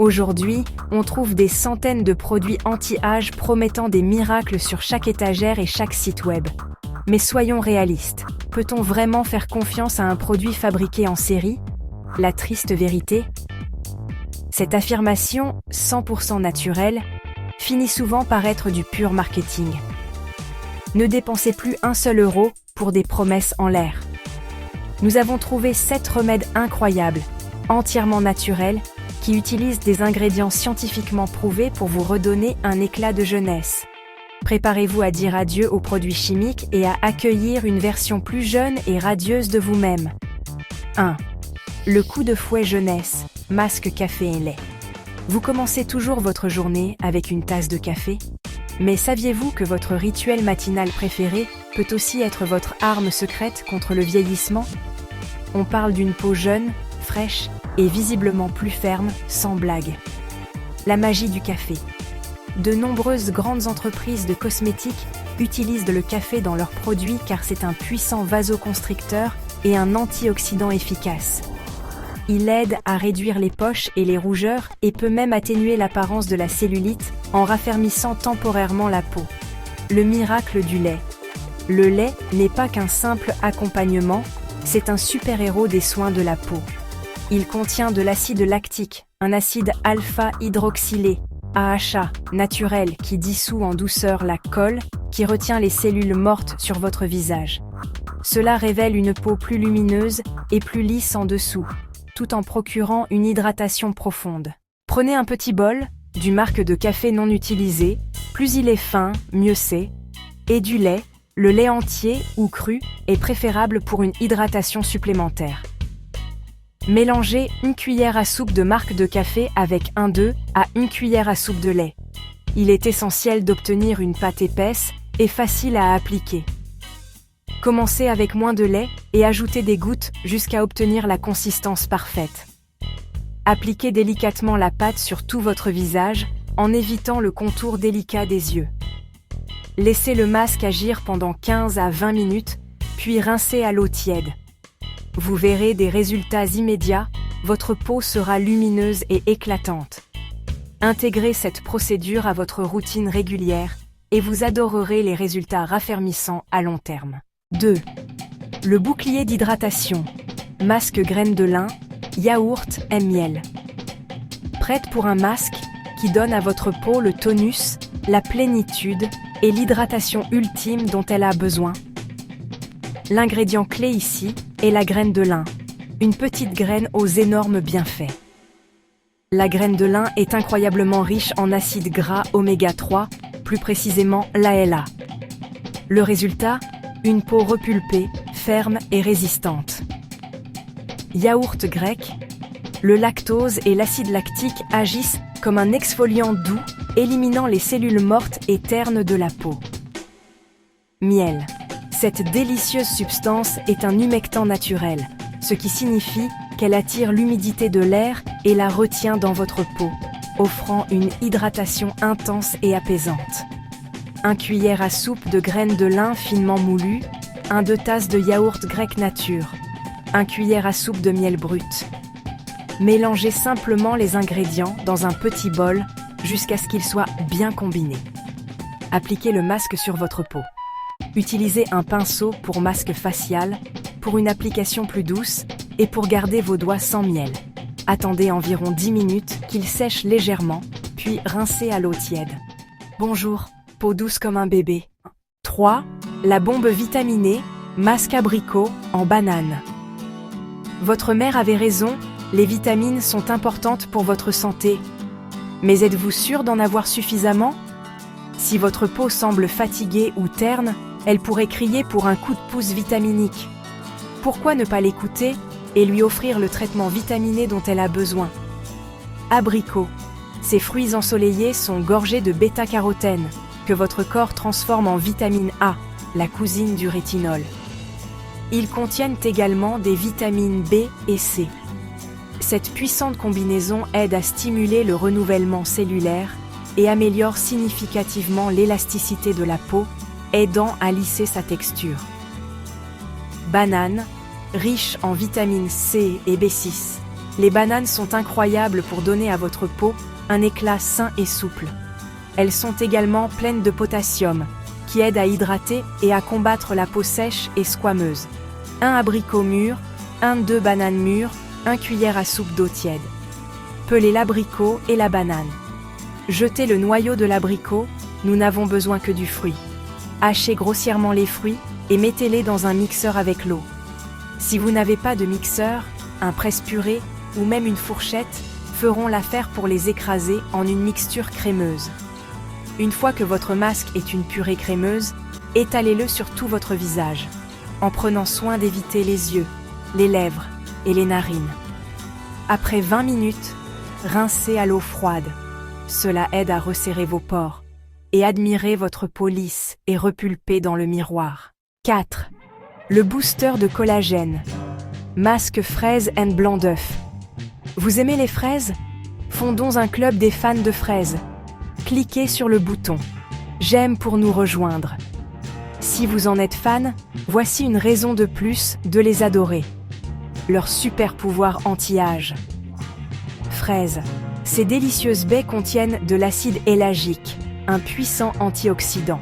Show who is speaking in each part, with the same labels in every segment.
Speaker 1: Aujourd'hui, on trouve des centaines de produits anti-âge promettant des miracles sur chaque étagère et chaque site web. Mais soyons réalistes, peut-on vraiment faire confiance à un produit fabriqué en série? La triste vérité? Cette affirmation, 100% naturelle, finit souvent par être du pur marketing. Ne dépensez plus un seul euro pour des promesses en l'air. Nous avons trouvé 7 remèdes incroyables, entièrement naturels, qui utilisent des ingrédients scientifiquement prouvés pour vous redonner un éclat de jeunesse. Préparez-vous à dire adieu aux produits chimiques et à accueillir une version plus jeune et radieuse de vous-même. 1. Le coup de fouet jeunesse, masque café et lait. Vous commencez toujours votre journée avec une tasse de café? Mais saviez-vous que votre rituel matinal préféré peut aussi être votre arme secrète contre le vieillissement? On parle d'une peau jeune, fraîche et visiblement plus ferme, sans blague. La magie du café. De nombreuses grandes entreprises de cosmétiques utilisent le café dans leurs produits car c'est un puissant vasoconstricteur et un antioxydant efficace. Il aide à réduire les poches et les rougeurs et peut même atténuer l'apparence de la cellulite en raffermissant temporairement la peau. Le miracle du lait. Le lait n'est pas qu'un simple accompagnement, c'est un super-héros des soins de la peau. Il contient de l'acide lactique, un acide alpha-hydroxylé, AHA, naturel qui dissout en douceur la colle, qui retient les cellules mortes sur votre visage. Cela révèle une peau plus lumineuse et plus lisse en dessous, tout en procurant une hydratation profonde. Prenez un petit bol, du marc de café non utilisé, plus il est fin, mieux c'est, et du lait, le lait entier ou cru est préférable pour une hydratation supplémentaire. Mélangez une cuillère à soupe de marc de café avec 1,2 à 1 cuillère à soupe de lait. Il est essentiel d'obtenir une pâte épaisse et facile à appliquer. Commencez avec moins de lait et ajoutez des gouttes jusqu'à obtenir la consistance parfaite. Appliquez délicatement la pâte sur tout votre visage en évitant le contour délicat des yeux. Laissez le masque agir pendant 15 à 20 minutes, puis rincez à l'eau tiède. Vous verrez des résultats immédiats, votre peau sera lumineuse et éclatante. Intégrez cette procédure à votre routine régulière et vous adorerez les résultats raffermissants à long terme. 2. Le bouclier d'hydratation. Masque graines de lin, yaourt et miel. Prête pour un masque qui donne à votre peau le tonus, la plénitude et l'hydratation ultime dont elle a besoin? L'ingrédient clé ici est la graine de lin, une petite graine aux énormes bienfaits. La graine de lin est incroyablement riche en acides gras oméga 3, plus précisément l'ALA. Le résultat? Une peau repulpée, ferme et résistante. Yaourt grec. Le lactose et l'acide lactique agissent comme un exfoliant doux, éliminant les cellules mortes et ternes de la peau. Miel. Cette délicieuse substance est un humectant naturel, ce qui signifie qu'elle attire l'humidité de l'air et la retient dans votre peau, offrant une hydratation intense et apaisante. 1 cuillère à soupe de graines de lin finement moulues, 1/2 tasse de yaourt grec nature, 1 cuillère à soupe de miel brut. Mélangez simplement les ingrédients dans un petit bol jusqu'à ce qu'ils soient bien combinés. Appliquez le masque sur votre peau. Utilisez un pinceau pour masque facial, pour une application plus douce et pour garder vos doigts sans miel. Attendez environ 10 minutes qu'il sèche légèrement, puis rincez à l'eau tiède. Bonjour, peau douce comme un bébé. 3. La bombe vitaminée, masque abricot en banane. Votre mère avait raison, les vitamines sont importantes pour votre santé. Mais êtes-vous sûr d'en avoir suffisamment? Si votre peau semble fatiguée ou terne, elle pourrait crier pour un coup de pouce vitaminique. Pourquoi ne pas l'écouter et lui offrir le traitement vitaminé dont elle a besoin? Abricot. Ces fruits ensoleillés sont gorgés de bêta-carotène, que votre corps transforme en vitamine A, la cousine du rétinol. Ils contiennent également des vitamines B et C. Cette puissante combinaison aide à stimuler le renouvellement cellulaire et améliore significativement l'élasticité de la peau, aidant à lisser sa texture. Banane, riche en vitamines C et B6. Les bananes sont incroyables pour donner à votre peau un éclat sain et souple. Elles sont également pleines de potassium, qui aide à hydrater et à combattre la peau sèche et squameuse. 1 abricot mûr, 2 bananes mûres, 1 cuillère à soupe d'eau tiède. Pelez l'abricot et la banane. Jetez le noyau de l'abricot, nous n'avons besoin que du fruit. Hachez grossièrement les fruits et mettez-les dans un mixeur avec l'eau. Si vous n'avez pas de mixeur, un presse-purée ou même une fourchette feront l'affaire pour les écraser en une mixture crémeuse. Une fois que votre masque est une purée crémeuse, étalez-le sur tout votre visage, en prenant soin d'éviter les yeux, les lèvres et les narines. Après 20 minutes, rincez à l'eau froide. Cela aide à resserrer vos pores et admirez votre peau lisse et repulpée dans le miroir. 4. Le booster de collagène. Masque fraise and blanc d'œuf. Vous aimez les fraises? Fondons un club des fans de fraises. Cliquez sur le bouton « J'aime » pour nous rejoindre. Si vous en êtes fan, voici une raison de plus de les adorer. Leur super pouvoir anti-âge. Fraises. Ces délicieuses baies contiennent de l'acide élagique, un puissant antioxydant.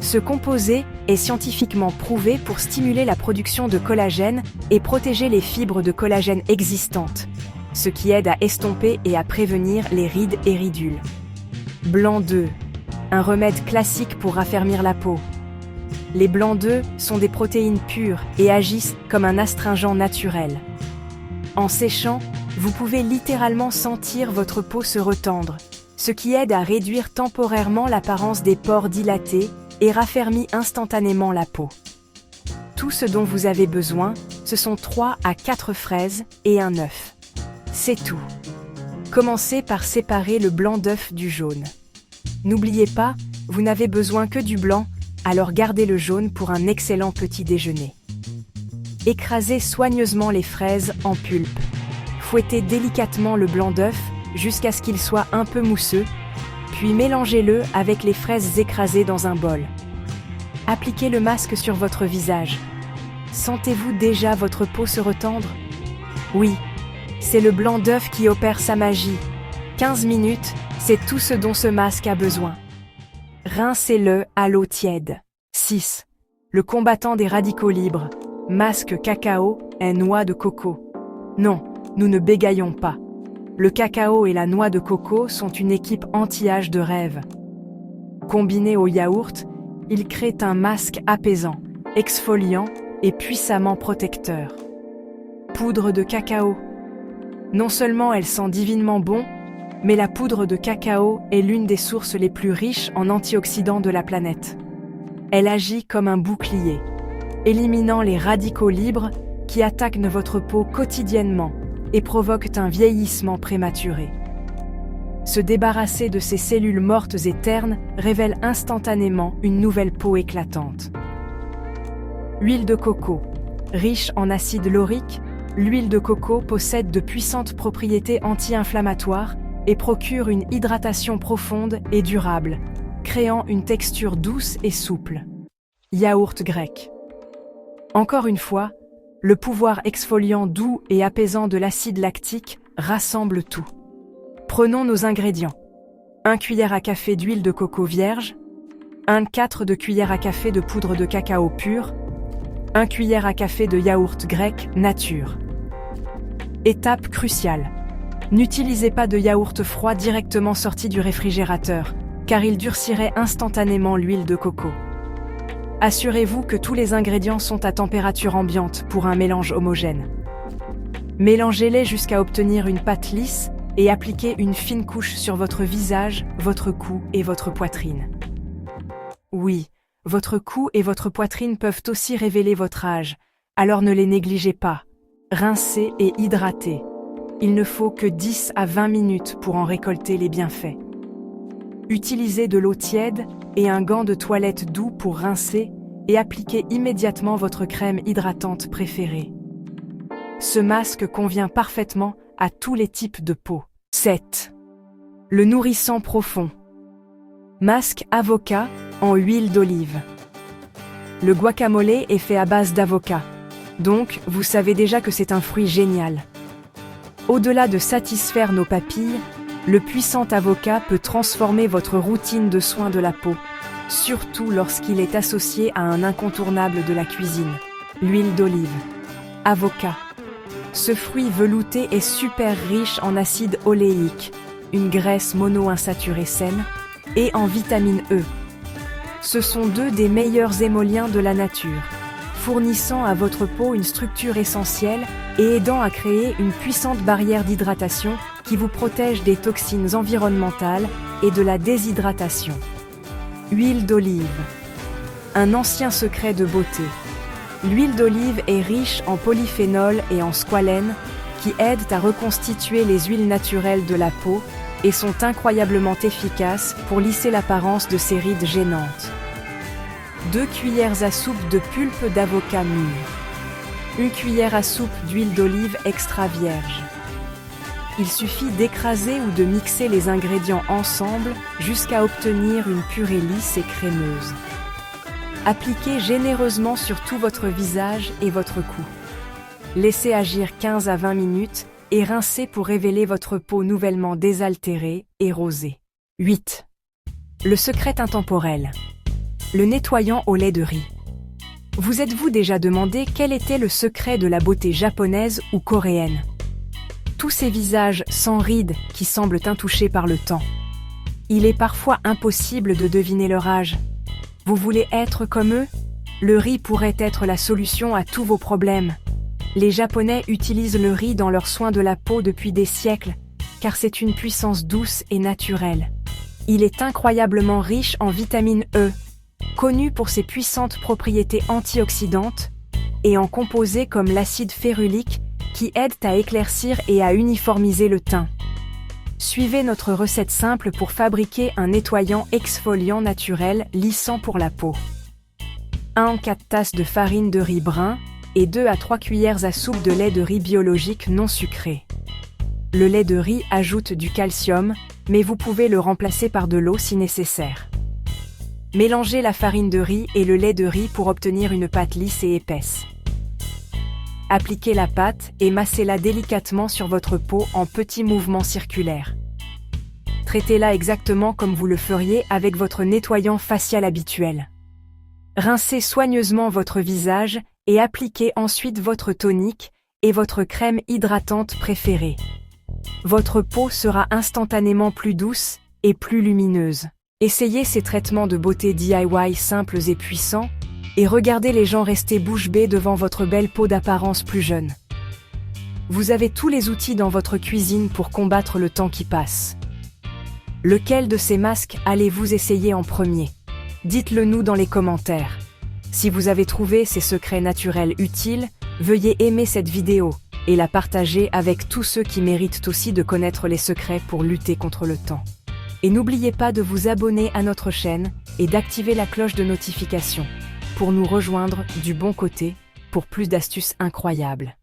Speaker 1: Ce composé est scientifiquement prouvé pour stimuler la production de collagène et protéger les fibres de collagène existantes, ce qui aide à estomper et à prévenir les rides et ridules. Blanc d'œuf, un remède classique pour raffermir la peau. Les blancs d'œufs sont des protéines pures et agissent comme un astringent naturel. En séchant, vous pouvez littéralement sentir votre peau se retendre, ce qui aide à réduire temporairement l'apparence des pores dilatés et raffermit instantanément la peau. Tout ce dont vous avez besoin, ce sont 3 à 4 fraises et un œuf. C'est tout. Commencez par séparer le blanc d'œuf du jaune. N'oubliez pas, vous n'avez besoin que du blanc, alors gardez le jaune pour un excellent petit déjeuner. Écrasez soigneusement les fraises en pulpe. Fouettez délicatement le blanc d'œuf jusqu'à ce qu'il soit un peu mousseux, puis mélangez-le avec les fraises écrasées dans un bol. Appliquez le masque sur votre visage. Sentez-vous déjà votre peau se retendre? Oui, c'est le blanc d'œuf qui opère sa magie. 15 minutes, c'est tout ce dont ce masque a besoin. Rincez-le à l'eau tiède. 6. Le combattant des radicaux libres. Masque cacao et noix de coco. Non, nous ne bégayons pas. Le cacao et la noix de coco sont une équipe anti-âge de rêve. Combinés au yaourt, ils créent un masque apaisant, exfoliant et puissamment protecteur. Poudre de cacao. Non seulement elle sent divinement bon, mais la poudre de cacao est l'une des sources les plus riches en antioxydants de la planète. Elle agit comme un bouclier, éliminant les radicaux libres qui attaquent votre peau quotidiennement et provoquent un vieillissement prématuré. Se débarrasser de ces cellules mortes et ternes révèle instantanément une nouvelle peau éclatante. Huile de coco. Riche en acide laurique, l'huile de coco possède de puissantes propriétés anti-inflammatoires et procure une hydratation profonde et durable, créant une texture douce et souple. Yaourt grec. Encore une fois, le pouvoir exfoliant doux et apaisant de l'acide lactique rassemble tout. Prenons nos ingrédients. 1 cuillère à café d'huile de coco vierge, 1/4 de cuillère à café de poudre de cacao pur, 1 cuillère à café de yaourt grec nature. Étape cruciale. N'utilisez pas de yaourt froid directement sorti du réfrigérateur, car il durcirait instantanément l'huile de coco. Assurez-vous que tous les ingrédients sont à température ambiante pour un mélange homogène. Mélangez-les jusqu'à obtenir une pâte lisse et appliquez une fine couche sur votre visage, votre cou et votre poitrine. Oui, votre cou et votre poitrine peuvent aussi révéler votre âge, alors ne les négligez pas. Rincez et hydratez. Il ne faut que 10 à 20 minutes pour en récolter les bienfaits. Utilisez de l'eau tiède et un gant de toilette doux pour rincer et appliquez immédiatement votre crème hydratante préférée. Ce masque convient parfaitement à tous les types de peau. 7. Le nourrissant profond. Masque avocat en huile d'olive. Le guacamole est fait à base d'avocat, donc vous savez déjà que c'est un fruit génial. Au-delà de satisfaire nos papilles, le puissant avocat peut transformer votre routine de soins de la peau, surtout lorsqu'il est associé à un incontournable de la cuisine, l'huile d'olive. Avocat. Ce fruit velouté est super riche en acide oléique, une graisse monoinsaturée saine, et en vitamine E. Ce sont deux des meilleurs émollients de la nature, fournissant à votre peau une structure essentielle et aidant à créer une puissante barrière d'hydratation qui vous protège des toxines environnementales et de la déshydratation. Huile d'olive. Un ancien secret de beauté. L'huile d'olive est riche en polyphénol et en squalène qui aident à reconstituer les huiles naturelles de la peau et sont incroyablement efficaces pour lisser l'apparence de ces rides gênantes. 2 cuillères à soupe de pulpe d'avocat mûr. 1 cuillère à soupe d'huile d'olive extra vierge. Il suffit d'écraser ou de mixer les ingrédients ensemble jusqu'à obtenir une purée lisse et crémeuse. Appliquez généreusement sur tout votre visage et votre cou. Laissez agir 15 à 20 minutes et rincez pour révéler votre peau nouvellement désaltérée et rosée. 8. Le secret intemporel. Le nettoyant au lait de riz. Vous êtes-vous déjà demandé quel était le secret de la beauté japonaise ou coréenne? Tous ces visages sans rides qui semblent intouchés par le temps. Il est parfois impossible de deviner leur âge. Vous voulez être comme eux? Le riz pourrait être la solution à tous vos problèmes. Les Japonais utilisent le riz dans leurs soins de la peau depuis des siècles, car c'est une puissance douce et naturelle. Il est incroyablement riche en vitamine E, connu pour ses puissantes propriétés antioxydantes, et en composés comme l'acide férulique qui aident à éclaircir et à uniformiser le teint. Suivez notre recette simple pour fabriquer un nettoyant exfoliant naturel lissant pour la peau. 1 à 4 tasses de farine de riz brun et 2 à 3 cuillères à soupe de lait de riz biologique non sucré. Le lait de riz ajoute du calcium, mais vous pouvez le remplacer par de l'eau si nécessaire. Mélangez la farine de riz et le lait de riz pour obtenir une pâte lisse et épaisse. Appliquez la pâte et massez-la délicatement sur votre peau en petits mouvements circulaires. Traitez-la exactement comme vous le feriez avec votre nettoyant facial habituel. Rincez soigneusement votre visage et appliquez ensuite votre tonique et votre crème hydratante préférée. Votre peau sera instantanément plus douce et plus lumineuse. Essayez ces traitements de beauté DIY simples et puissants et regardez les gens rester bouche bée devant votre belle peau d'apparence plus jeune. Vous avez tous les outils dans votre cuisine pour combattre le temps qui passe. Lequel de ces masques allez-vous essayer en premier? Dites-le nous dans les commentaires. Si vous avez trouvé ces secrets naturels utiles, veuillez aimer cette vidéo et la partager avec tous ceux qui méritent aussi de connaître les secrets pour lutter contre le temps. Et n'oubliez pas de vous abonner à notre chaîne et d'activer la cloche de notification pour nous rejoindre du bon côté pour plus d'astuces incroyables.